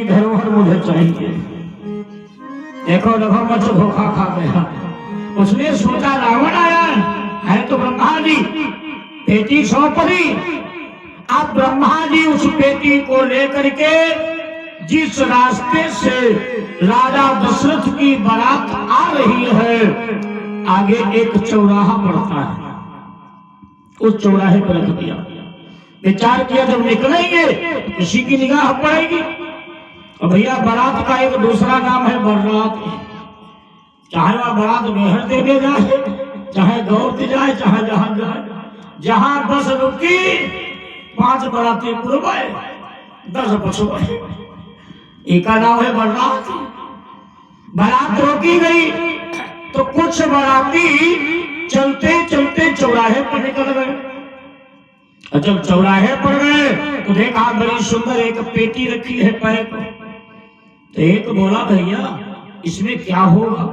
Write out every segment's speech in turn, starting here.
मेरी धरोहर मुझे चाहिए। देखो देखो मच धोखा खा गया। उसने सोचा रावण आया है तो ब्रह्मा जी बेटी सौंपी। अब ब्रह्मा जी उस बेटी को लेकर के जिस रास्ते से राजा दशरथ की बारात आ रही है, आगे एक चौराहा पड़ता है, उस चौराहे पर रख दिया। विचार किया जब निकलेंगे किसी की निगाह पड़ेगी। और भैया बारात का एक दूसरा नाम है बारात। चाहे वह बारात मेहर देने जाए, चाहे दौड़ते जाए, चाहे जहां जाए, जहां बस रुकी 5 बाराती पूर्व 10 पछुए, एक का नाम है बारात। बारात रोकी गई तो कुछ बाराती चलते चलते चौराहे पर निकल गए। और जब चौराहे पर गए तो देखा बड़ी सुंदर एक पेटी रखी है पैर पर। तो एक बोला भैया इसमें क्या होगा?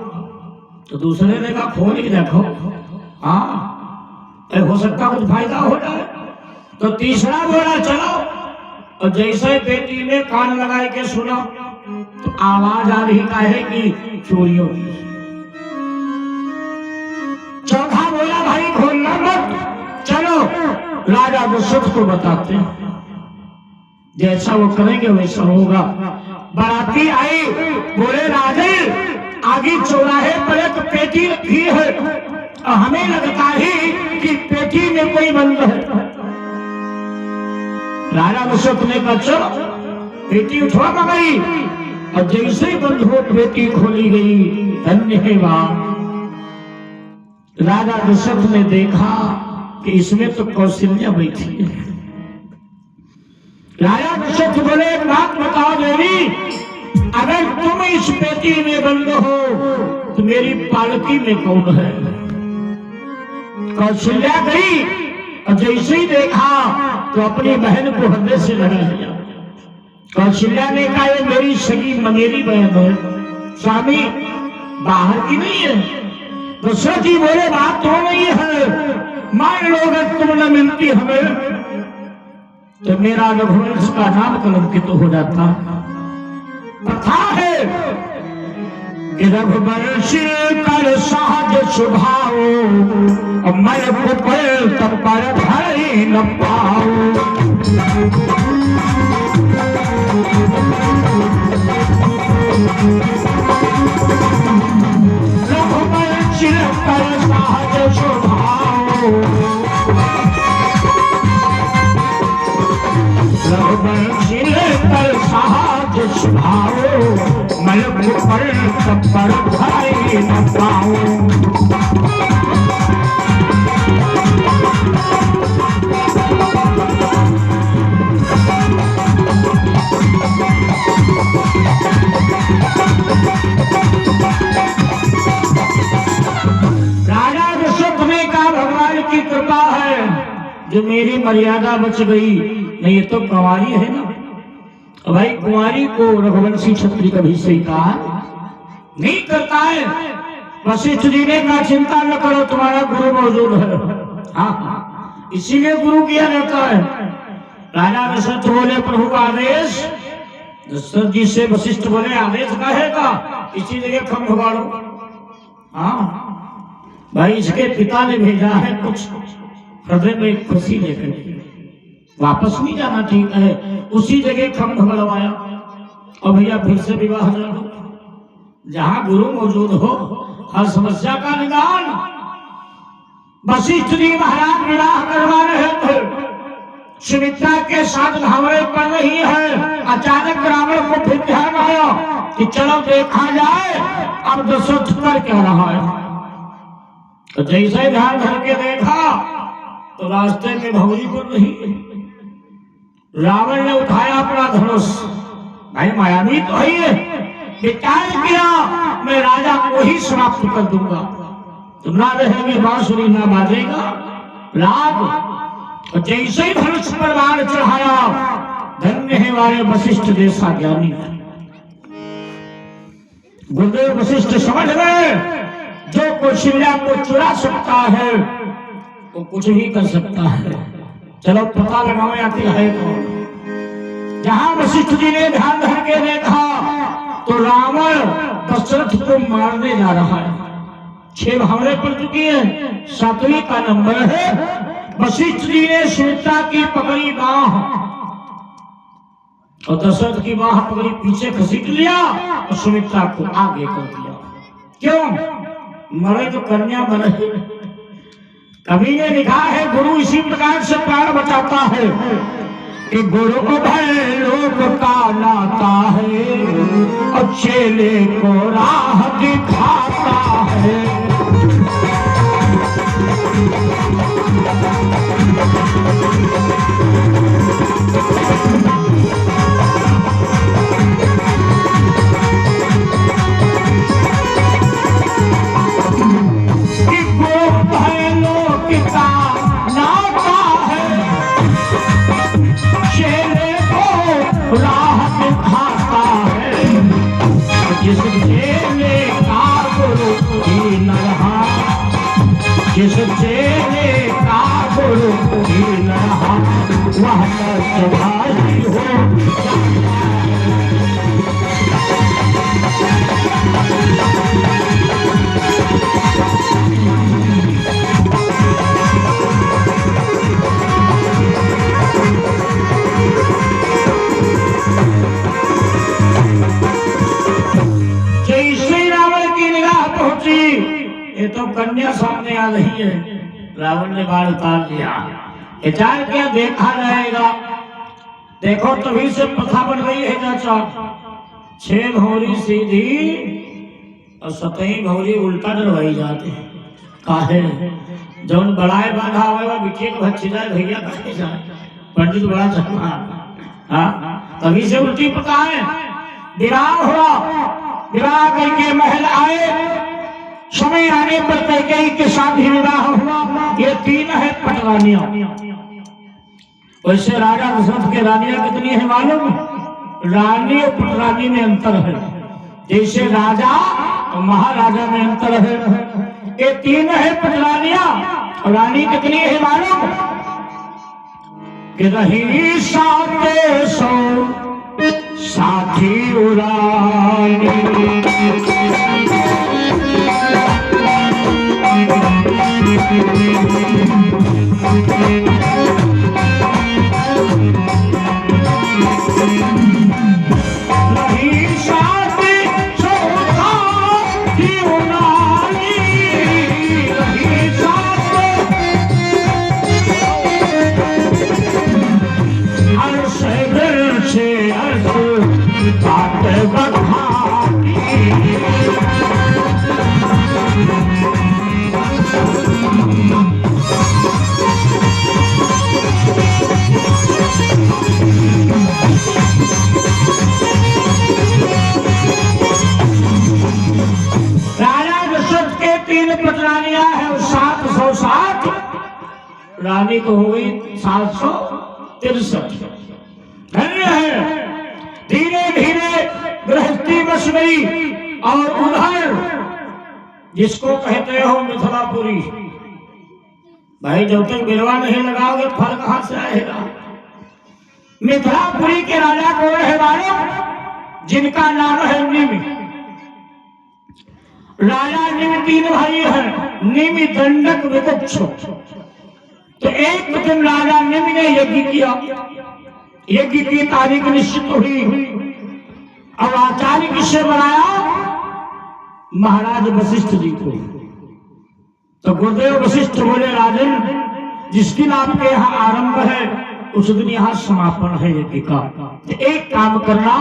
तो दूसरे ने कहा खोल के देखो, हाँ हो सकता कुछ फायदा हो जाए। तो तीसरा बोला चलो। और जैसे पेटी में कान लगाए के सुना तो आवाज आ रही काहे की? चोरियों की। चौथा बोला भाई खोलना मत, चलो राजा दशरथ को बताते हैं, जैसा वो करेंगे वैसा होगा। बाराती आई, बोले राजे आगे चौराहे पर एक पेटी रखी है और हमें लगता है कि पेटी में कोई बंद है। राजा दशरथ ने कहा चलो, पेटी उठवा गई और जैसे बंद हो पेटी खोली गई। धन्य है वाह। राजा दशरथ ने देखा कि इसमें तो कौशल्या बैठी है। राजा दशरथ बोले एक बात बताओ देवी, अगर तुम इस पेटी में बंद हो तो मेरी पालकी में कौन है? कौशल्या गई और जैसे ही देखा तो अपनी बहन को हृदय से लगा लिया। कौशल्या ने कहा ये मेरी सगी ममेरी बहन है, स्वामी बाहर की नहीं है। दशरथ जी बोले बात तो नहीं है, मान लो अगर तुम न मिलती हमें तो मेरा रघुवंश का नाम कलंकित तो हो जाता। कथा है कि रघुवंश कर सहज स्वभाव, मैं कुपल तब पर भय न पाऊं। रघुवंश कर सहज स्वभाव, रघुवंश कर सहज स्वभाव, मैं कुपल तब पर भय न पाऊं। जो मेरी मर्यादा बच गई, नहीं ये तो कुंवारी है ना। भाई कुंवारी को रघुवंशी क्षत्रिय कभी स्वीकार नहीं करता है। वशिष्ठ जी ने कहा चिंता न करो तुम्हारा गुरु मौजूद है। हाँ इसीलिए गुरु किया जाता है। राजा दशरथ बोले प्रभु का आदेश। दशरथ जी से वशिष्ठ बोले आदेश कहेगा, इसी जगह खम्भ गाड़ो। हाँ भाई इसके पिता ने भेजा है कुछ हृदय में खुशी लेकर, वापस नहीं जाना ठीक है। उसी जगह खम्भ गड़वाया और भैया फिर से विवाह करो। जहां गुरु मौजूद हो हर समस्या का निदान। वशिष्ठ जी महाराज विवाह करवा रहे थे, सुमित्रा के साथ घावरे पड़ रही है। अचानक रावण को फिर ध्यान आया कि चलो देखा जाए अब दशरथ कर क्या रहा है। तो जैसे ध्यान धर के देखा तो रास्ते में भौरी को नहीं। रावण ने उठाया अपना धनुष, भाई मायावी तो है, विचार किया मैं राजा को ही समाप्त कर दूंगा। तुम ना रहेंगे बांसुरी ना बाजेगा राग। और जैसे ही धनुष पर बाण चढ़ाया, धन्य है वाले वशिष्ठ जैसा ज्ञानी। गुरुदेव वशिष्ठ समझ गए जो कौशल्या को चुरा सकता है वो कुछ भी कर सकता है। चलो पता लगाओ आखिर है कौन। जहां वशिष्ठ जी ने ध्यान धर के के देखा तो रावण दशरथ को मारने जा रहा है। 6 भावरे पड़ चुकी है, 7वीं का नंबर है। वशिष्ठ जी ने सुमित्रा की पकड़ी बाह और दशरथ की बाह पकड़ी, पीछे घसीट लिया और सुमित्रा को आगे कर दिया। क्यों? मरे तो कन्या बने। कवि ने लिखा है गुरु इसी प्रकार से प्राण बचाता है कि गुरु भय लोक का नाता है और चेले को राह दिखाता है। जिस चेले का गुरु ही न रहा, जिस चेले का गुरु ही न रहा, वह कष्टभागी हो। ये तो कन्या सामने आ रही है, रावण ने बाण उतार लिया। विचार क्या देखा जाएगा। देखो तभी से प्रथा बन गई है चाचा, 6 भौरी सीधी और 7वीं भौरी उल्टा डलवाई जाती है। काहे जौन बड़ाए बांधा हुआ बिटिया को भच्ची जाए भैया कहे जाए, पंडित बड़ा चढ़ा। हाँ तभी से उल्टी प्रथा है। विवाह हुआ, विवाह करके महल आए, समय आने पर कैकेयी के साथ ही विवाह हुआ। ये 3 है पटरानियां। वैसे राजा दशरथ के रानियां कितनी है मालूम? रानी और पटरानी में अंतर है, जैसे राजा और महाराजा में अंतर है। ये 3 है पटरानियां। रानी कितनी है मालूम? कि रही साथे सो साथी उरानी, रानी को हो गई 763। धन्य है। धीरे धीरे गृहस्थी बस गई। और उधर जिसको कहते हो मिथिलापुरी, भाई जब तक बिरवा नहीं लगाओगे फल कहां से आएगा। मिथिलापुरी के राजा कौन है मालूम? जिनका नाम है निमि। राजा निमि 3 भाई हैं, निमि दंडक विकुक्ष। तो एक दिन राजा निमि ने यज्ञ किया। यज्ञ की तारीख निश्चित हुई। अब आचार्य किससे बनाया? महाराज वशिष्ठ जी को। तो गुरुदेव वशिष्ठ बोले राजन, जिस दिन आपके यहाँ आरंभ है उस दिन यहाँ समापन है यज्ञ का। तो एक काम करना,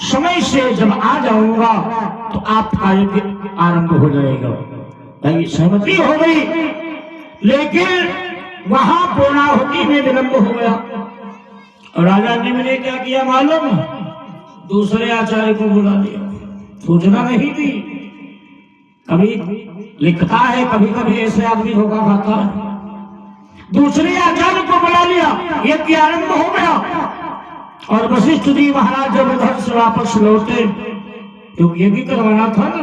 समय से जब आ जाऊंगा तो आपका यज्ञ आरंभ हो जाएगा। भाई सहमति हो गई, लेकिन वहां पूर्णाहुति में विलंब हो गया। और राजा निमि ने क्या किया मालूम? दूसरे आचार्य को बुला लिया, सूचना नहीं दी। कभी लिखता है, कभी कभी ऐसे आदमी धोखा खाता है। दूसरे आचार्य को बुला लिया, यज्ञ आरंभ हो गया। और वशिष्ठ जी महाराज जब उधर से वापस लौटे, क्योंकि यज्ञ करवाना था ना,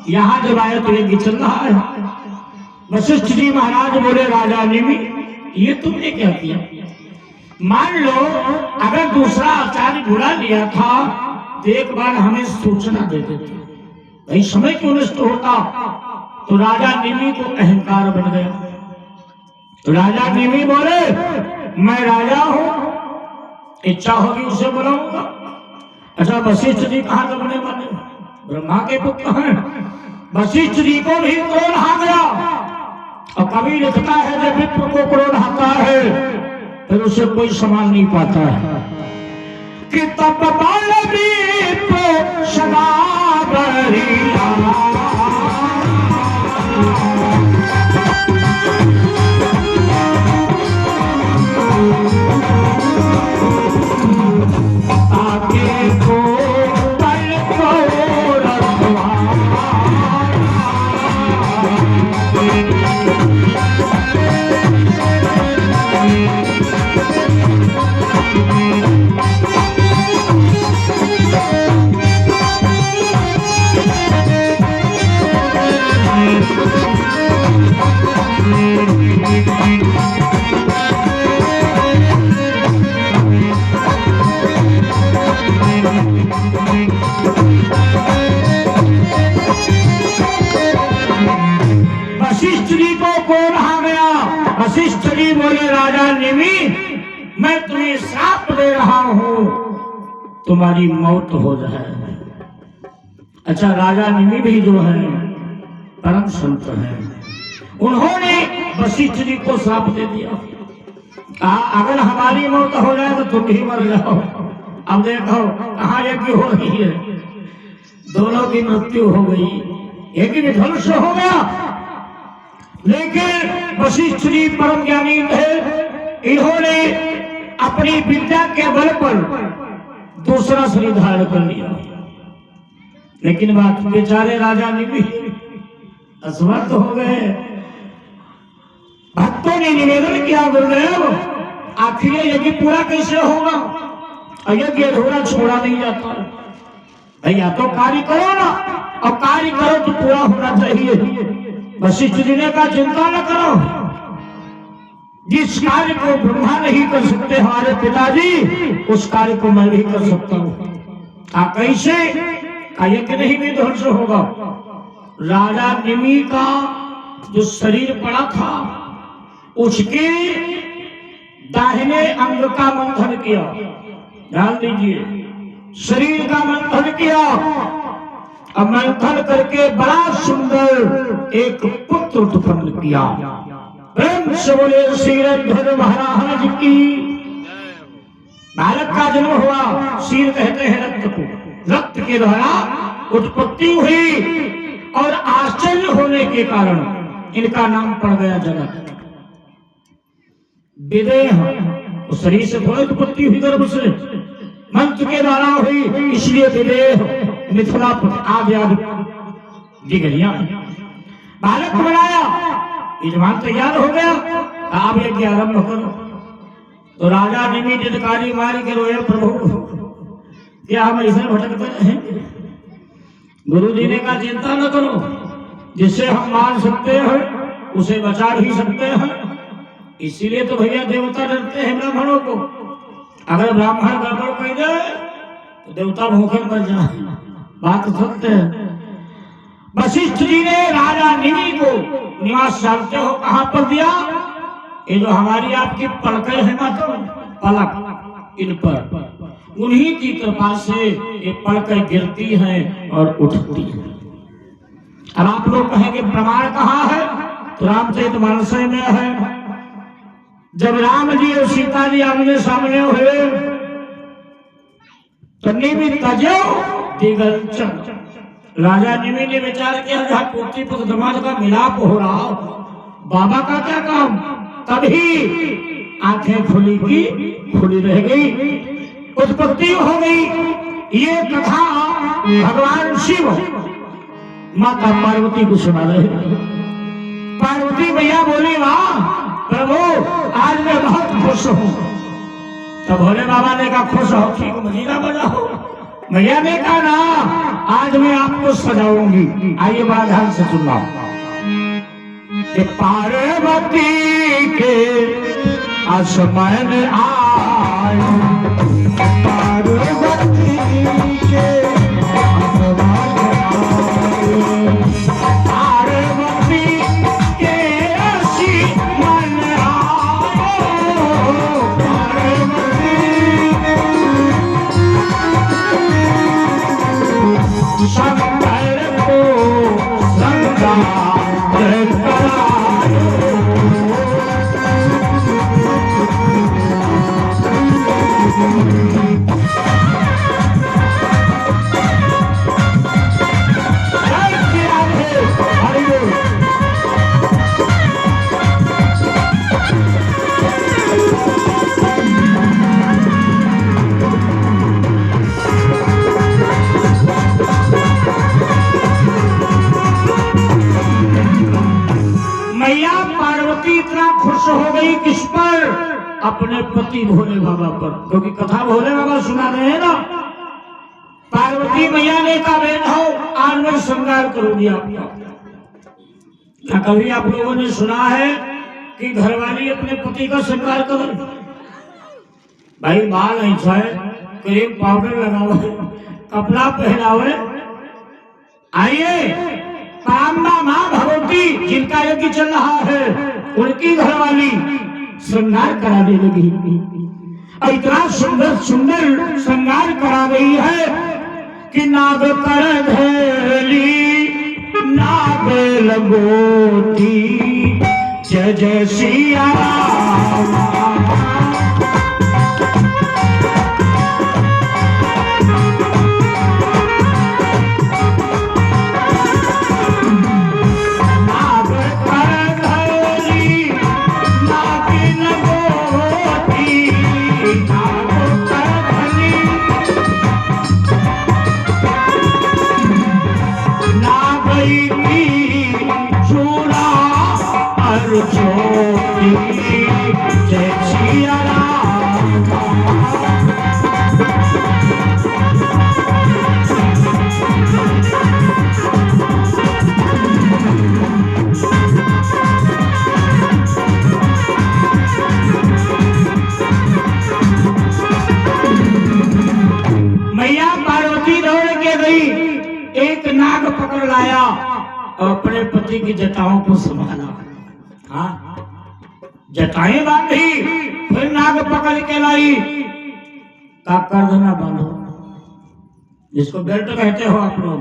यहाँ जब आए तो यज्ञ चल रहा है। वशिष्ठ जी महाराज बोले राजा निमि, ये तुमने क्या किया? मान लो अगर दूसरा आचार्य बुला लिया था तो एक बार हमें सूचना दे देते, भाई समय क्यों नष्ट होता। तो राजा निमि को अहंकार बन गया। तो राजा निमि बोले मैं राजा हूं, इच्छा होगी उसे बुलाऊंगा। अच्छा वशिष्ठ जी कहां दबने वाले, ब्रह्मा के पुत्र हैं। वशिष्ठ जी को भी क्रोध आ गया। और कभी लिखता है जब विप्र को क्रोध आता है फिर उसे कोई संभाल नहीं पाता है कि तब बाल विप्र सदा बरिया। वशिष्ठ जी को कौन आ गया। वशिष्ठ जी बोले राजा निमि मैं तुम्हें श्राप दे रहा हूं, तुम्हारी मौत हो जाए। अच्छा राजा निमि भी जो है परम संत है, उन्होंने वशिष्ठ जी को श्राप दे दिया। कहा अगर हमारी मौत हो जाए तो तुम ही मर जाओ। अब देखो कहाँ यज्ञ हो रही है, दोनों की मृत्यु हो गई, एक भी ध्वंस हो गया। लेकिन वशिष्ठ जी परम ज्ञानी थे, इन्होंने अपनी विद्या के बल पर दूसरा शरीर धारण कर लिया। लेकिन बात बेचारे राजा निमि असमर्थ हो गए। भक्तों ने निवेदन किया गुरुदेव आखिर यज्ञ पूरा कैसे होगा, यज्ञ अधूरा छोड़ा नहीं जाता। भैया तो कार्य करो ना, और कार्य करो तो पूरा होना चाहिए। वशिष्ठ जी ने कहा चिंता न करो, जिस कार्य को ब्रह्मा नहीं कर सकते हमारे पिताजी, उस कार्य को मैं भी कर सकता हूं। कैसे, यज्ञ नहीं भी ध्वंस होगा। राजा निमि का जो शरीर पड़ा था उसके दाहिने अंग का मंथन किया, ध्यान दीजिए, शरीर का मंथन किया। अब मंथन करके बड़ा सुंदर एक पुत्र उत्पन्न किया। प्रेम से बोले श्री रंधर महाराज की। बालक का जन्म हुआ, शीर कहते हैं रक्त को, रक्त के द्वारा उत्पत्ति हुई और आश्चर्य होने के कारण इनका नाम पड़ गया जगत। विदेह उस शरीर से थोड़ी उत्पत्ति हुई, गर्भ से मंत्र के द्वारा हुई, इसलिए विदेह मिथिला आदि डिगरिया बालक बनाया। यजमान तैयार हो गया, आप यज्ञ आरंभ करो। तो राजा निमि जितकारी मारी के रोए प्रभु क्या हम ऐसे भटकते रहे। गुरु जी ने कहा चिंता न करो, जिससे हम मान सकते हैं उसे बचा भी सकते हैं। इसीलिए तो भैया देवता डरते हैं ब्राह्मणों को। अगर ब्राह्मण गड़बड़ कह दे तो देवता भूखे मर जाए, बात सत्य है। वशिष्ठ जी ने राजा निमि को निवास जानते हो कहां पर दिया, ये जो हमारी आपकी पलकें हैं माता पलक, इन पर उन्हीं की कृपा से ये पलकें गिरती हैं और उठती हैं। अब आप लोग कहेंगे प्रमाण कहाँ है, तो रामचरितमानस में है। जब राम जी और सीता जी आमने सामने हुए तो निमि तजो दिगंचन, राजा निमि ने विचार किया जहां पुत्री पुत्र दमाद का मिलाप हो रहा, बाबा का क्या काम। तभी आंखें खुली की खुली रह गई, उत्पत्ति हो गई। ये कथा भगवान शिव माता पार्वती को सुना रहे। पार्वती भैया बोली वाह प्रभु आज मैं बहुत खुश हूँ। तो भोले बाबा ने कहा खुश हो ठीक मजीरा बजाओ। भैया ने कहा ना आज मैं आपको सजाऊंगी। आइए बड़ा ध्यान से सुनना। पार्वती के आसमान आए, पार्वती के अपने पति भोले बाबा पर, क्योंकि कथा भोले बाबा सुना रहे हैं ना। पार्वती मैया ने कहा बेटा आज मैं श्रृंगार करूंगी आपका। क्या कभी आप लोगों ने सुना है कि घरवाली अपने पति का श्रृंगार करे? भाई बाल ऐसा क्रीम पाउडर लगावे, कपड़ा पहनावे। आइए कामना माँ भगवती जिनका यज्ञ चल रहा है उनकी घरवाली श्रृंगार कराने लगी और इतना सुंदर सुंदर श्रृंगार करा रही है कि नाग कर धैली नाग लगोती जय जय सिया राम। पकड़ लाया और अपने पति की जटाओं को संभाला। हाँ जटाएं बांधी, फिर नाग पकड़ के लाई का करधना बांधो, जिसको बेल्ट कहते हो आप लोग।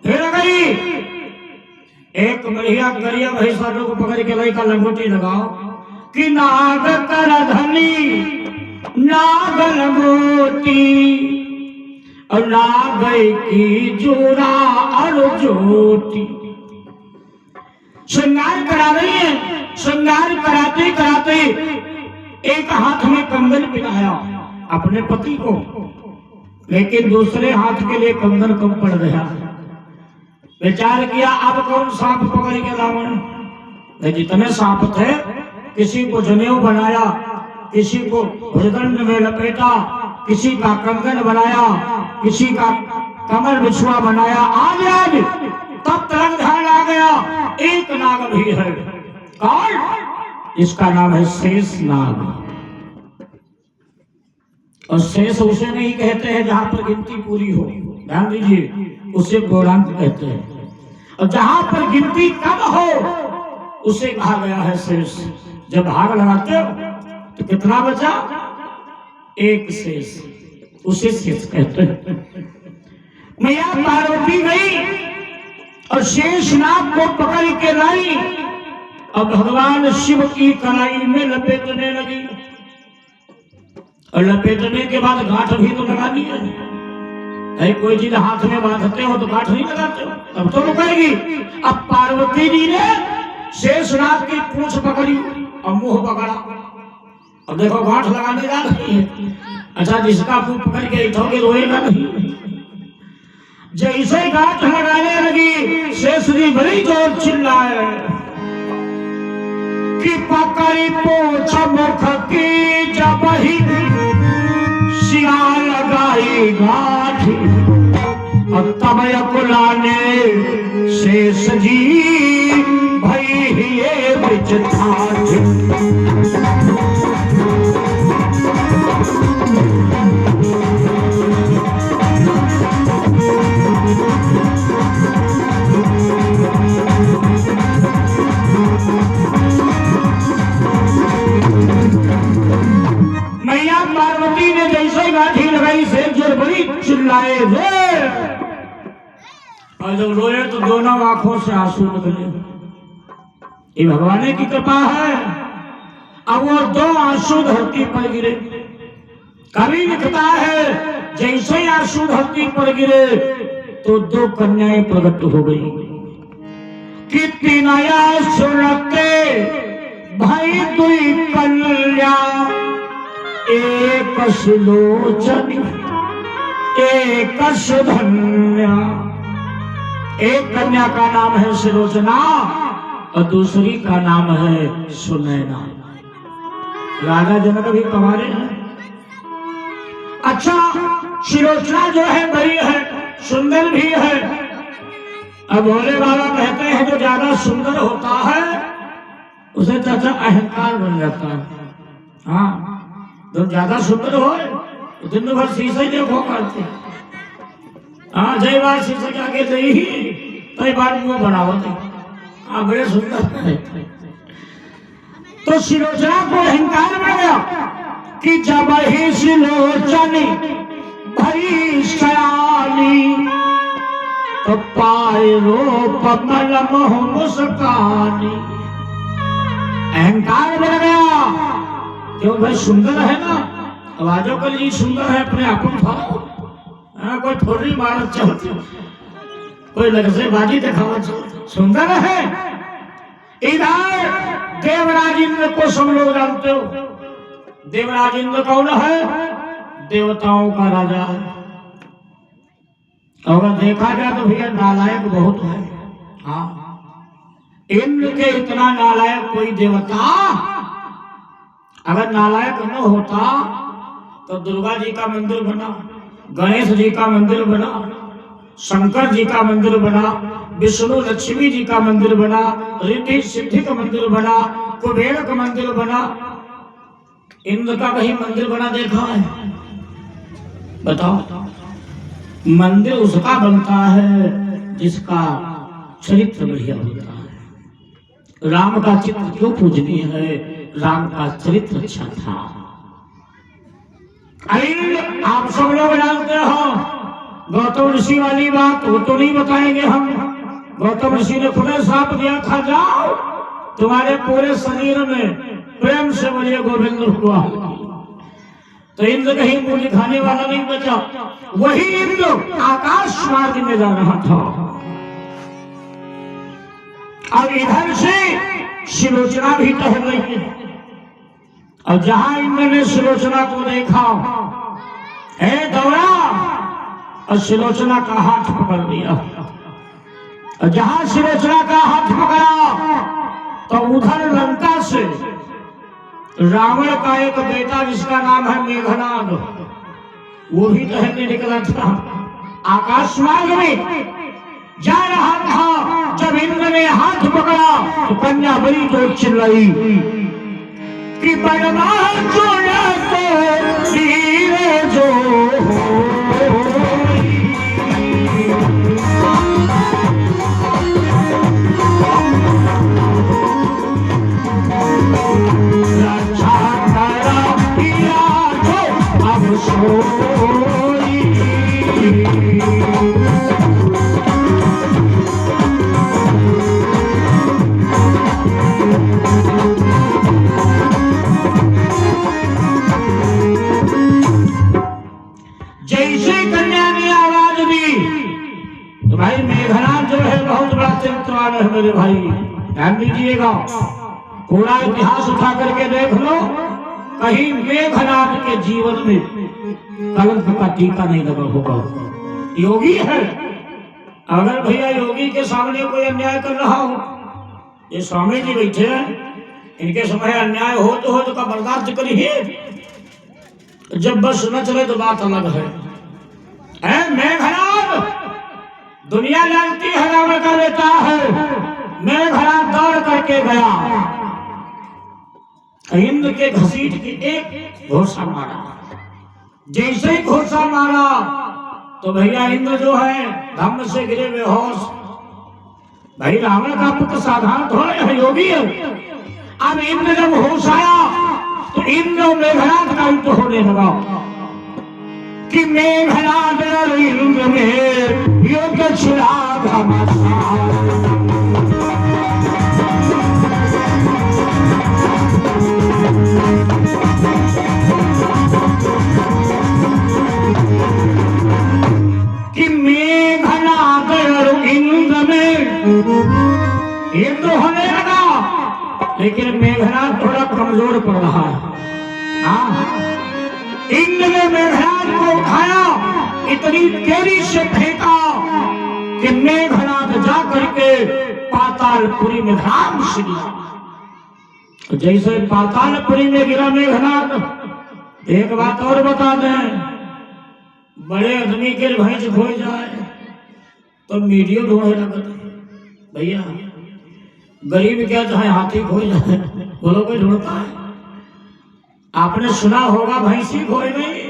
फिर गई एक बढ़िया गरिया भैंसा को पकड़ के लाई का लंगोटी लगाओ कि नाग करधनी नाग लंगोटी और नाग की जोड़ा और ज्योति। श्रृंगार करा रही है। श्रृंगार कराते कराते एक हाथ में कंगन पहनाया अपने पति को, लेकिन दूसरे हाथ के लिए कंगन कम पड़ गया। विचार किया अब कौन सांप पकड़ के लाऊं। जितने सांप थे किसी को जनेऊ बनाया, किसी को भुजदंड में लपेटा, किसी का कंगन बनाया, किसी का कमर बिछुआ बनाया। आज तब तरंग धार आ गया। एक नाग भी है, कौन? इसका नाम है शेष नाग। और शेष उसे नहीं कहते हैं जहां पर गिनती पूरी हो, ध्यान दीजिए, उसे गौरांग कहते हैं। और जहां पर गिनती कम हो उसे कहा गया है शेष। जब भाग लगाते हो तो कितना बचा? एक शेष, उसे शेष कहते हैं। मैया पार्वती गई और शेष नाग को पकड़ के लाई और भगवान शिव की कलाई में लपेटने लगी। और लपेटने के बाद गांठ भी तो लगा दी है। कोई चीज हाथ में बांधते हो तो गांठ नहीं लगाते हो, तब तो रुकेगी। अब पार्वती जी ने शेषनाग की पूंछ पकड़ी और मुंह पकड़ा। अब देखो गांठ लगाने जा रही है। अच्छा जिसका मुंह पकड़ के इठोगे रोएगा नहीं। जैसे गांठ लगाने लगी शेष जी बड़ी जोर चिल्लाए कि पकड़ी पोछ मुख की जब ही सिया लगाई गांठ। और तब यकुलाने शेष जी भई ये बिच ठाठ। मैया पार्वती ने जैसे गाठी लगाई से जोर बड़ी चिल्लाए रे। और जब रोए तो दोनों आंखों से आंसू निकले। ये भगवान की कृपा है। अब वो दो आंसू धरती पर गिरे। कभी लिखता है जैसे आंसू धरती पर गिरे तो दो कन्याएं प्रकट हो गई। कितनी नया सुनते भाई दुई कन्या एक सुलोचन एक सुधन्या। एक कन्या का नाम है सुलोचना और दूसरी का नाम है सुनैना। राजा जनक भी कमारे हैं। अच्छा, शिरोचना जो है बड़ी है, सुंदर भी है। अब भोले बाबा कहते हैं जो ज्यादा सुंदर होता है उसे चाचा अहंकार बन जाता है। हाँ, जो ज्यादा सुंदर हो तो दिन भर शीशे देखो करते। हाँ, जय बार शीशे के आगे गई कई बार मुंह बनावते। हाँ, बड़े सुंदर है। तो शिरोचना को अहंकार बन गया कि जब ही शिलोचनी भरी सयानी तो पाए रूप मल मोह मुस्कानी। अहंकार बन गया क्यों भाई, सुंदर है ना, आवाजों के लिए सुंदर है, अपने आप को कोई थोड़ी मारत चलती, कोई लगसे बाजी दिखावा चलती, सुंदर है। इधर देवराज इंद्र को सब लोग जानते हो। देवराज इंद्र कौन है? देवताओं का राजा है। अगर देखा जाए तो भैया नालायक बहुत है। हाँ, इंद्र के इतना नालायक कोई देवता अगर नालायक न होता तो दुर्गा जी का मंदिर बना, गणेश जी का मंदिर बना, शंकर जी का मंदिर बना, विष्णु लक्ष्मी जी का मंदिर बना, रिद्धि सिद्धि का मंदिर बना, कुबेर का मंदिर बना। इंद्र का कहीं मंदिर बना देखा है? बताओ। मंदिर उसका बनता है जिसका चरित्र बढ़िया होता है। राम का चित्र क्यों पूजनीय है? राम का चरित्र अच्छा था। आप सब लोग जानते हो गौतम ऋषि वाली बात, वो तो नहीं बताएंगे हम। गौतम ऋषि ने खुद साप दिया था, जाओ तुम्हारे पूरे शरीर में प्रेम से बोलिए गोविंद भगवान। तो इंद्र कहीं मुंह दिखाने वाला नहीं बचा। वही इंद्र आकाश मार्ग में जा रहा था। अब इधर से शिलोचना भी टहल रही है। और जहां इंद्र ने शिलोचना को देखा, हे दौड़ा, और शिलोचना का हाथ पकड़ लिया। और जहां शिलोचना का हाथ पकड़ा तो उधर लंका से रावण का एक बेटा जिसका नाम है मेघनाद, वो भी टहलने निकला था। आकाश मार्ग में जा रहा था। जब इंद्र ने हाथ पकड़ा तो कन्या बड़ी तो चिल्लाई कि बड़वा चोला तो धीरे जो जैसे कन्या ने आवाज दी तो भाई मेघनाद जो है बहुत बड़ा चरित्रवान है मेरे भाई, ध्यान दीजिएगा। पूरा इतिहास उठा करके देख लो, कहीं मेघनाद के जीवन में कलंक का टीका नहीं लगा होगा। योगी है। अगर भैया योगी के सामने कोई अन्याय कर रहा हो, ये स्वामी जी बैठे हैं, इनके समय अन्याय हो तो का बर्दाश्त करिए, जब बस न चले तो बात अलग है। मेघनाद दुनिया जानती है रावण का बेटा है। मेघनाद दौड़ करके गया, इंद्र के घसीट के एक घोषा मारा। जैसे ही घोषा मारा तो भैया इंद्र जो है धम्म से गिरे बेहोश। भाई रावण का पुत्र साधारण थोड़ा है, योगी है। अब इंद्र जब होश आया तो इंद्र मेघनाद का युद्ध होने लगा कि मेघनाद और इंद्र में युद्ध छिड़ा कि मेघनाद और इंद्र में युद्ध होने लगा। लेकिन मेघनाद थोड़ा कमजोर पड़ रहा है। इंद्र ने मेघनाद को उठाया, इतनी तेजी से फेंका कि मेघनाद जा करके पातालपुरी में धाम से गिरा। तो जैसे पातालपुरी में गिरा मेघनाथ, एक बात और बता दें, बड़े आदमी के भैंस खो जाए तो मीडियो ढूंढे लगता भैया, गरीब क्या चाहे हाथी खो जाए बोलो कोई ढूंढता है। आपने सुना होगा भैंसी खोई नहीं,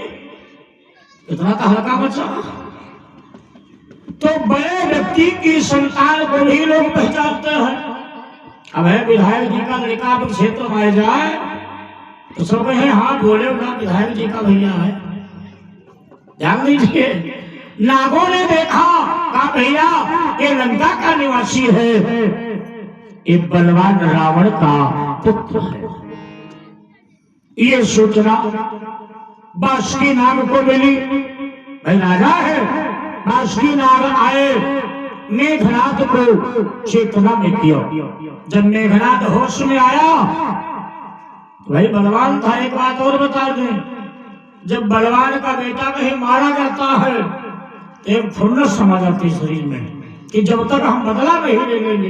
इतना तो हल्का बचा। तो बड़े व्यक्ति की संतान को भी लोग पहचानते हैं। अब है विधायक जी का लड़का क्षेत्र में आ जाए तो सब कहे हाँ बोले होगा विधायक जी का भैया है। ध्यान दीजिए, नागों ने देखा कहा भैया ये लंका का निवासी है, ये बलवान रावण का पुत्र है। ये सूचना बासुकी नाग को मिली, भाई राजा है। बासुकी नाग आए, मेघनाथ को चेतना में किया। जब मेघनाथ होश में आया, भाई बलवान था। एक बात और बता दें, जब बलवान का बेटा कहीं मारा जाता है एक फुर्रत समा जाती शरीर में कि जब तक हम बदला नहीं ले लेंगे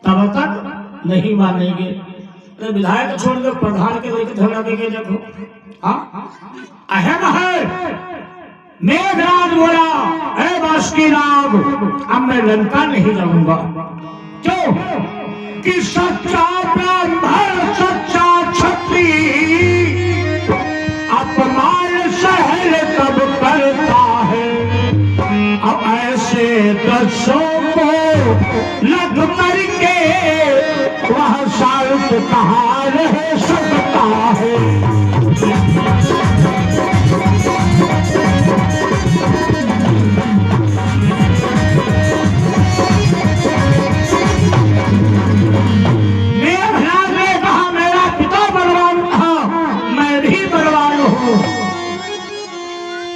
तब तक नहीं मानेंगे। तो विधायक छोड़ दो, प्रधान के लेकर झगड़ा देंगे। देखो हाँ अहम है। मेघनाथ बोला है बासुकी नाग, अब मैं लंका नहीं जाऊंगा। क्यों? कि सच्चा ब्राह्मण सच्चा क्षत्रिय अपमान सहन कब करता है। अब ऐसे दसों को लग करके वह साल्ट कहाँ रह सकता है। मेघनाथ ने कहा मेरा पिता बलवान था, मैं भी बलवान हूँ।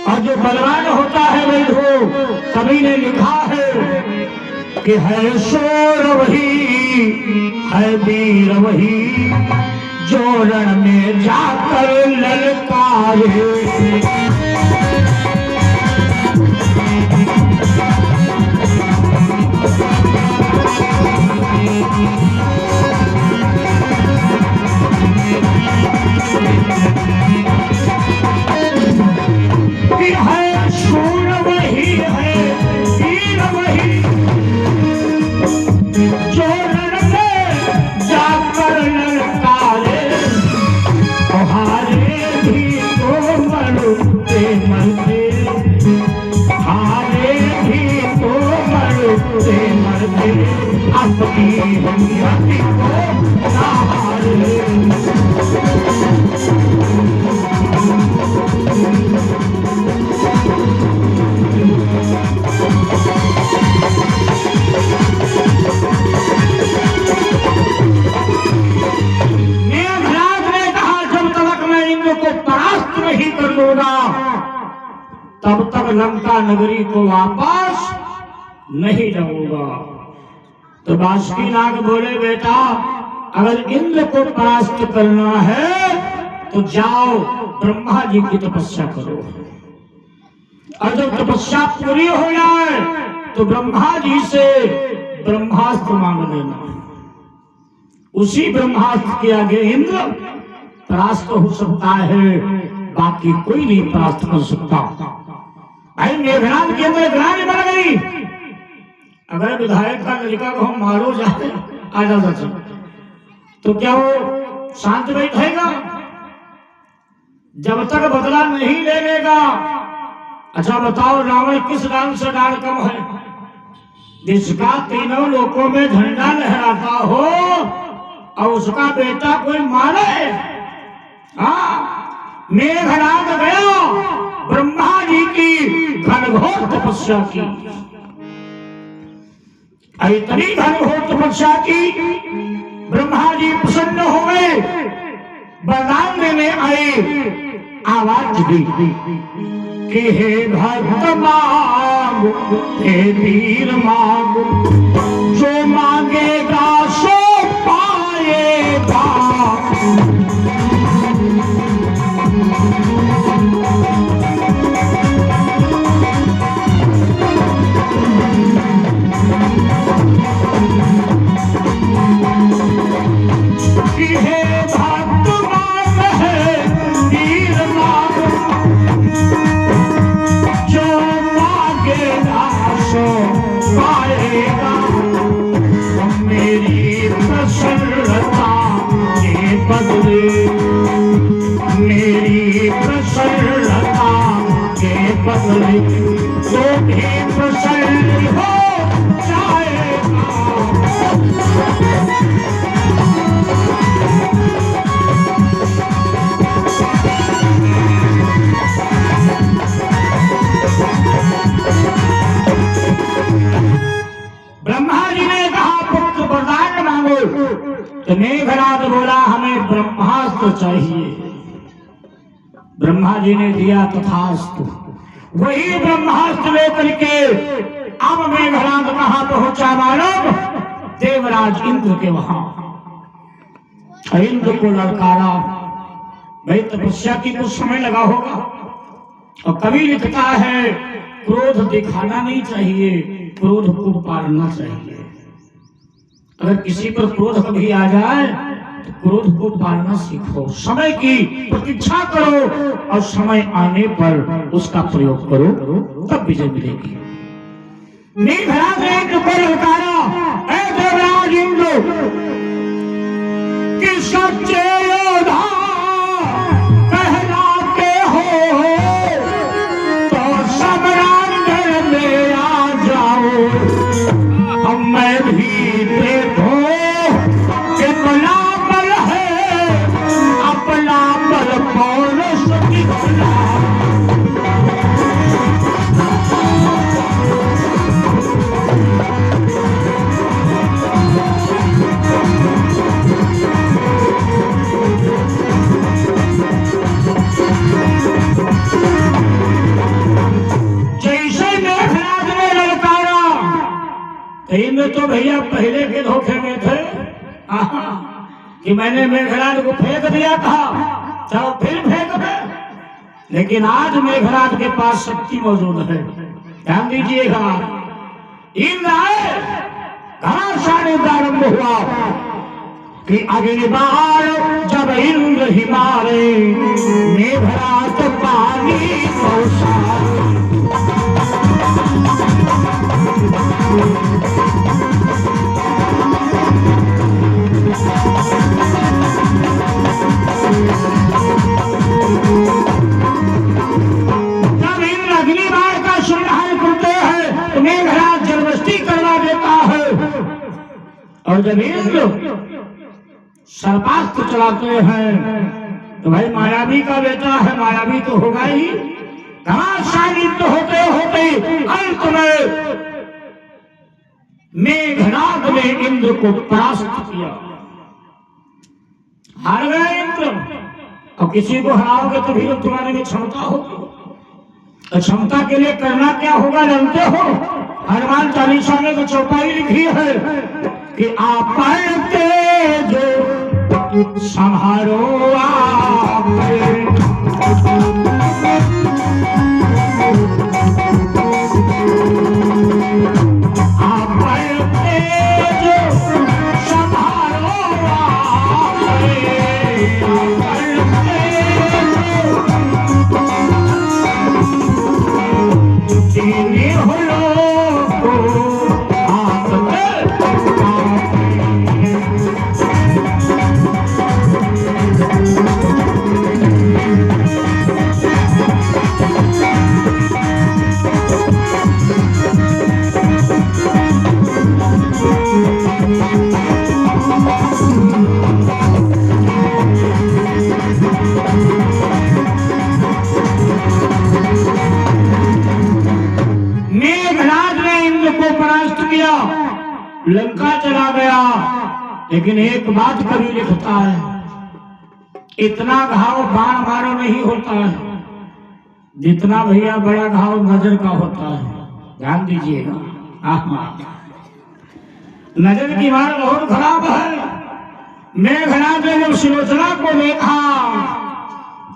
और जो बलवान होता है वही हो, कवि ने लिखा है कि है शोर वही है वीर वही, जो रण में जाकर ललकारे। है शूर वही है वीर वही, जो रण में जाकर ललकारे। हारे भी तो मरते मरते, हारे भी तो मरते मरते, अपनी हिम्मत को ना हारे। नहीं कर लूंगा तब तक लंका नगरी को वापस नहीं जाऊंगा। तो बासुकी नाग बोले बेटा अगर इंद्र को परास्त करना है तो जाओ ब्रह्मा जी की तपस्या करो, और जब तपस्या पूरी हो जाए तो ब्रह्मा जी से ब्रह्मास्त्र मांग लेना। उसी ब्रह्मास्त्र के आगे इंद्र परास्त हो सकता है, बाकी कोई नहीं परास्त कर सकता। भाई मेघनाथ के अंदर ग्रांड बन गई। अगर विधायक का लड़का को हम मारो जाए आजा तो क्या वो शांत बैठेगा? जब तक बदला नहीं ले लेगा। अच्छा बताओ रावण किस नाम से डाल कम है, जिसका तीनों लोकों में झंडा लहराता हो और उसका बेटा कोई मारे। हाँ मेघनाथ गया, ब्रह्मा जी की घनघोर तपस्या की, इतनी घनघोर तपस्या की ब्रह्मा जी प्रसन्न हो गए, वरदान देने आए, आवाज दी कि हे भक्त मांग, हे वीर मांग, जो मांगेगा सो पाएगा। चले तो भी प्रसन्न हो जाएगा। ब्रह्मा जी ने कहा पुत्र वरदान मांगो, तो मेघनाद बोला हमें ब्रह्मास्त्र चाहिए। ब्रह्मा जी ने दिया तथास्तु। वही ब्रह्मास्त्र लेकर के अब मेघनाद कहां पहुंचा मालूम? देवराज इंद्र के वहां। इंद्र को ललकारा। भाई तपस्या की कुछ समय लगा होगा, और कवि लिखता है क्रोध दिखाना नहीं चाहिए, क्रोध को पालना चाहिए। अगर किसी पर क्रोध कभी आ जाए तो क्रोध को पालना सीखो, समय की प्रतीक्षा करो और समय आने पर उसका प्रयोग करो, तब विजय मिलेगी। मेघनाद ने इंद्र को ललकारा, ऐ देवराज इंद्र कि सच्चे योद्धा कहलाते हो तो सम्राट में आ जाओ। हम मैं भी देखो कितना बल है, अपना बल पौरुष दिखला। इंद्र तो भैया पहले के धोखे में थे कि मैंने मेघनाद को फेंक दिया था, चलो फिर फेंक दे। लेकिन आज मेघनाद के पास शक्ति मौजूद है। ध्यान दीजिएगा, इंद्र आए, घमासान आरंभ हुआ कि अगली बार जब इंद्र ही मारे मेघनाद पानी पहुंचा। जब इंद्र अगली बार का संहार करते हैं तो मेघनाद जबरदस्ती करवा देता है, और जब इंद्र सर्पास्त्र चलाते हैं तो भाई मायावी का बेटा है, मायावी तो होगा ही। घमासान होते होते अंत में मेघनाद ने इंद्र को परास्त किया। हार गए इंद्र। और किसी को हराओगे तो भी तुम्हारे में क्षमता होगी। तो क्षमता के लिए करना क्या होगा जानते हो? हनुमान चालीसा में तो चौपाई लिखी है कि आप तेज संहारो आप। लंका चला गया। लेकिन एक बात कवि लिखता है, इतना घाव बाण मारो नहीं होता है जितना भैया बड़ा घाव नजर का होता है। ध्यान दीजिएगा, नजर की बात बहुत खराब है। मेघनाद ने जब सुलोचना को देखा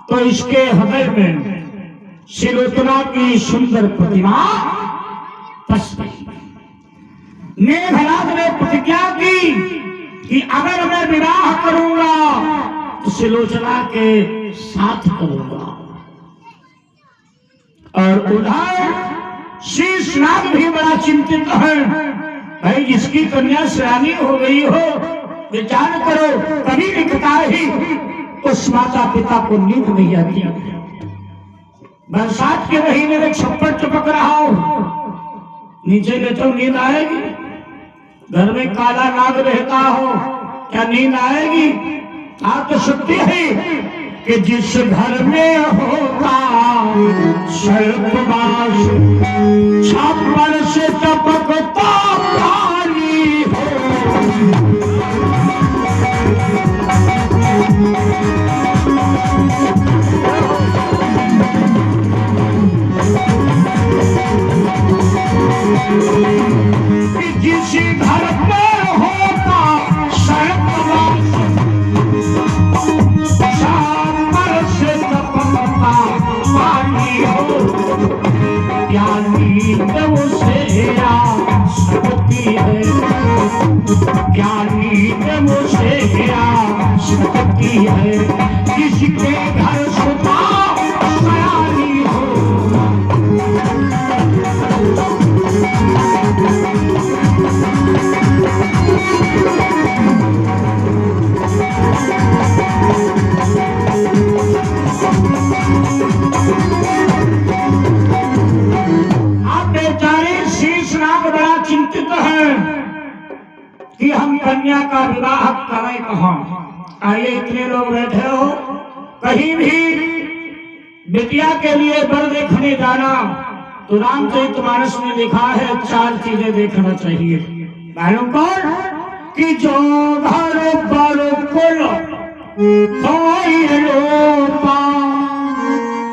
तो इसके हृदय में सुलोचना की सुंदर प्रतिमा बस गई। मेघनाद ने प्रतिज्ञा की कि अगर मैं विवाह करूंगा तो सुलोचना के साथ करूंगा। और उधर शीशनाग भी बड़ा चिंतित है। भाई जिसकी कन्या सयानी हो गई हो, विचार करो, कभी लिखता ही उस माता पिता को नींद नहीं आती। बरसात के महीने में छप्पर चपक रहा हो, नीचे लेटो नींद आएगी? घर में काला नाग रहता हो, क्या नींद आएगी? आप तो सुनती है कि जिस घर में होगा सर्पवास, छप्पर से टपकता पानी हो। जिस घर में होता सर्पवास, छप्पर से टपकता पानी हो। क्या नींद उसे आ सकती है? क्या नींद उसे आ सकती है? किसके घर सुता सयानी हो। आप बेचारे शेषनाग बड़ा चिंतित है कि हम कन्या का विवाह करें कहाँ। आइए इतने लोग बैठे हो, कहीं भी बिटिया के लिए वर देखने जाना तो रामचरितमानस में लिखा है 4 चीजें देखना चाहिए। मालूम कौन? कि जो घर पर कुल कोई रोपा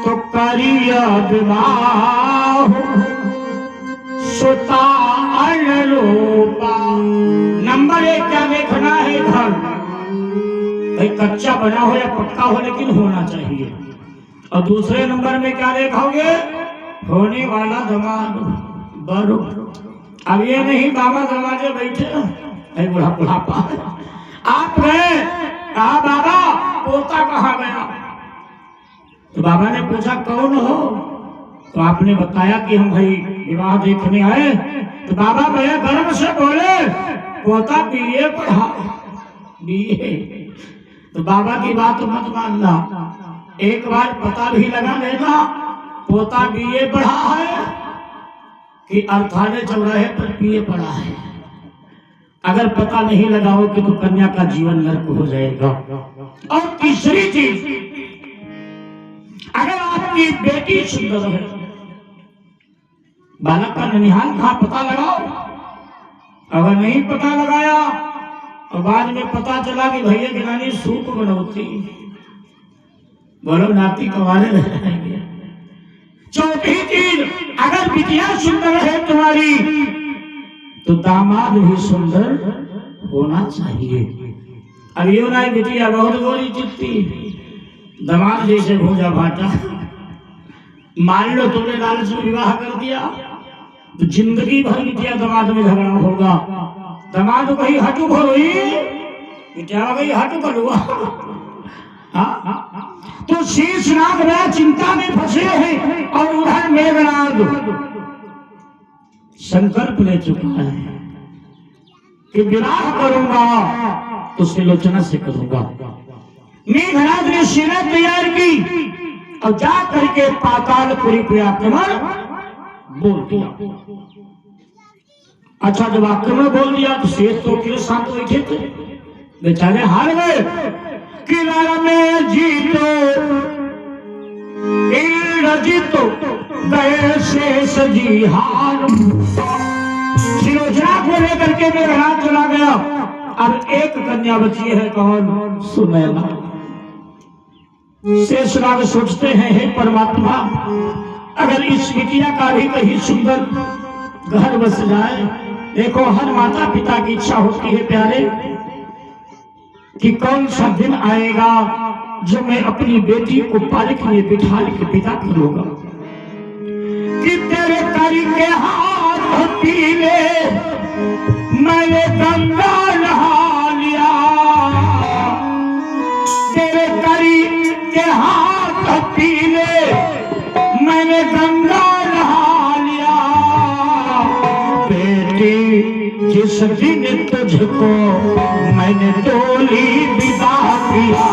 तो करिया विवाह, सुता अनुरूपा। नंबर 1 क्या देखना है? घर भाई कच्चा बना हो या पक्का हो, लेकिन होना चाहिए। और दूसरे नंबर में क्या देखोगे? होने वाला दामाद बड़ो। अब ये नहीं बाबा दरवाजे बैठे बुढ़ापा। आप गए, कहा बाबा पोता कहाँ गया? तो बाबा ने पूछा कौन हो? तो आपने बताया कि हम भाई विवाह देखने आए। तो बाबा बड़े गर्व से बोले पोता बीए पढ़ा। बीए? तो बाबा की बात मत मानना, एक बार पता भी लगा लेना पोता बीए पढ़ा है कि अर्थाने चौराहे पर बीए पढ़ा है। अगर पता नहीं लगाओगे तो कन्या का जीवन नरक हो जाएगा। और तीसरी चीज, अगर आपकी बेटी सुंदर है, बालक का ननिहाल कहाँ पता लगाओ। अगर नहीं पता लगाया और बाद में पता चला कि भैया की नानी सूप बनौती, बोलो नाती कमाने रह जाएंगे। चौथी चीज, अगर बिटिया सुंदर है तुम्हारी तो दामाद भी सुंदर होना चाहिए। अब ये ना बिटिया बहुत गोरी चित्ती, दामाद जैसे भूजा भाटा। मान लो तुमने लालच में विवाह कर दिया तो जिंदगी भर बिटिया दामाद में झगड़ा होगा। दामाद कहीं हटू भरोई, बिटिया कहीं हटू करूआ। तो शेषनाग बड़ा चिंता में फंसे हैं और उधर मेघनाद संकल्प ले चुका है कि विवाह करूंगा तो सुलोचना से करूंगा। मेघनाद ने सेना तैयार की और जा करके पातालपुरी पे आक्रमण बोल दिया। अच्छा, जब आक्रमण बोल दिया तो शेष तो किले शांत बैठे थे, बेचारे हार गए। किला में जीतो जीतो गए शेष जी हार। सुलोचना को लेकर के मेघनाद चला गया। अब एक कन्या बची है, कौन? सुनैना। शेषनाग सोचते हैं हे परमात्मा, अगर इस बिटिया का भी कहीं सुंदर घर बस जाए। देखो हर माता पिता की इच्छा होती है प्यारे कि कौन सा दिन आएगा जो मैं अपनी बेटी को पालक में बिठा के पिता करूंगा। कि तेरे करी के हाथ पीले मैंने गंगा नहा लिया, तेरे करी के हाथ पीले मैंने गंगा नहा लिया। बेटी जिस दिन तुझको मैंने डोली विदा किया,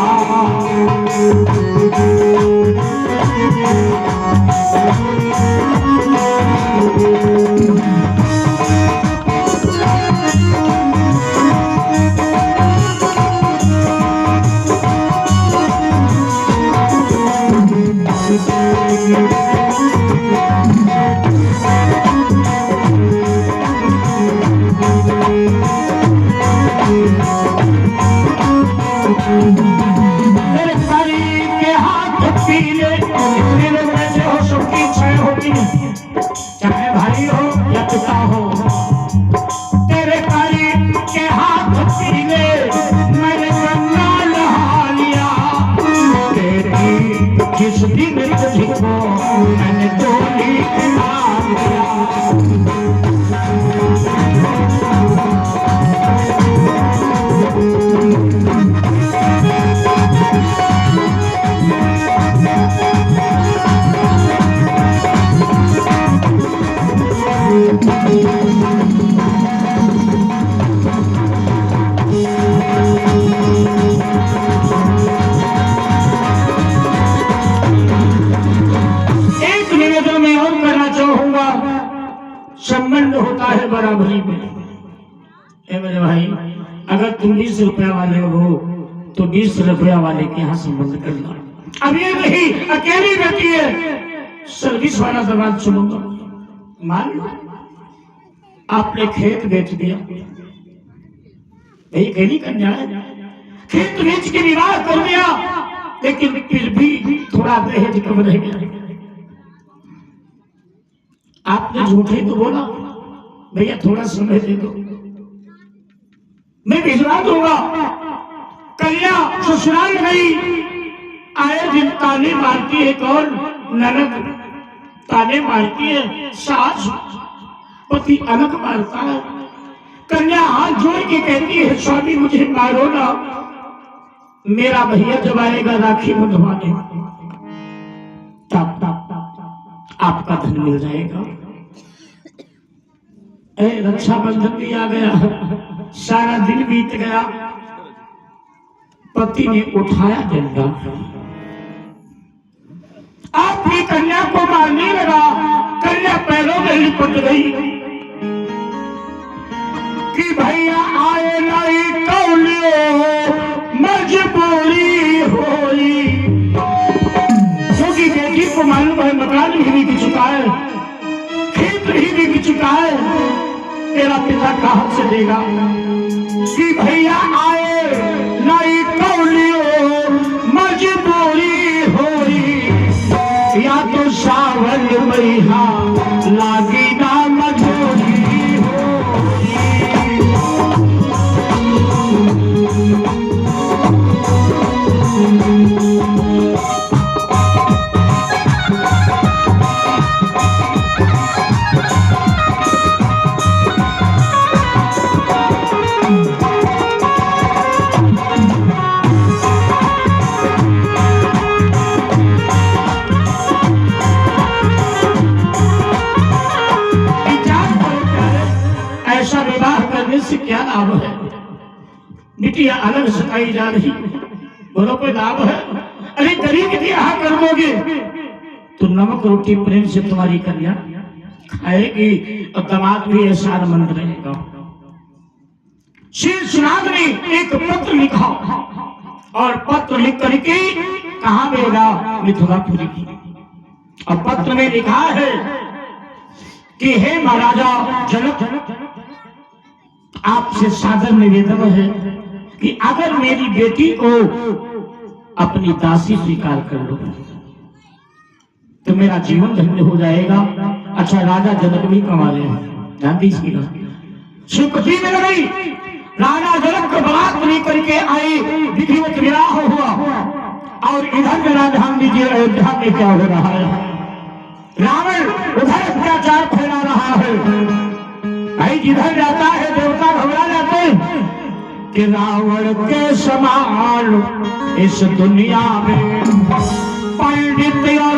चाहे भाई हो या पिता हो, तेरे कारी के हाथ पीले मैंने गंगा नहा लिया, तेरी जिस दिन तुझको मैंने डोली बिठा लिया। संबंध होता है बराबरी में। मेरे भाई, अगर तुम 20 रुपया वाले हो तो 20 रुपया वाले के यहाँ संबंध करना। अब ये नहीं अकेली बेटी है, सर्विस वाला सवाल सुनूंगा। मान लो आपने खेत बेच दिया, यही अकेली कन्या है, खेत बेच के विवाह कर दिया, लेकिन फिर भी थोड़ा दहेज कम रह गया। आपने झूठे तो बोला, भैया थोड़ा समय दे दो, मैं भिजवा दूंगा। कन्या ससुराल गई, आए दिन ताने मारती है कौन? ननद ताने मारती है, सास पति अलग मारता है। कन्या हाथ जोड़ के कहती है, स्वामी मुझे मारो ना, मेरा भैया जब आएगा राखी बंधवाने आपका धन मिल जाएगा। रक्षाबंधन भी आ गया, सारा दिन बीत गया, पति ने उठाया डंडा, आपकी कन्या को मारने लगा। कन्या पैरों में लिपट गई कि भैया आए नहीं कौलियो मजबूरी होई, क्योंकि बेटी को मालूम है मकान भी बिक चुका है, खेत भी बिक चुका है, तेरा पिता कहां से देगा? कि भैया आए नहीं कौलियो मजबूरी होई, या तो सावन मैया लागी ना मजबूरी होई। ऐसा विवाह करने से क्या लाभ है? बिटिया अलग सताई जा रही, बोलो कोई लाभ है? अरे गरीब ब्याह कर दोगे तो नमक रोटी प्रेम से तुम्हारी कन्या खाएगी और दामाद भी एहसान मंद रहेगा। शीर्षनाथ ने एक पत्र लिखा और पत्र लिख करके कहा भेजा? मिथिलापुरी की। और पत्र में लिखा है कि हे महाराजा जनक, आपसे सादर निवेदन है कि अगर मेरी बेटी को अपनी दासी स्वीकार कर लो तो मेरा जीवन धन्य हो जाएगा। अच्छा, राजा जनक भी कमा रहे हैं, ध्यान दीजिएगा। सुखती में गई, राजा जनक को बारात लेकर के आई, विधिवत विवाह हुआ। और इधर मेरा ध्यान दीजिए, अयोध्या में क्या हो रहा है? रावण उधर अत्याचार फैला रहा है। भाई जिधर जाता है देवता घबरा जाते हैं कि रावण के समान इस दुनिया में पंडित और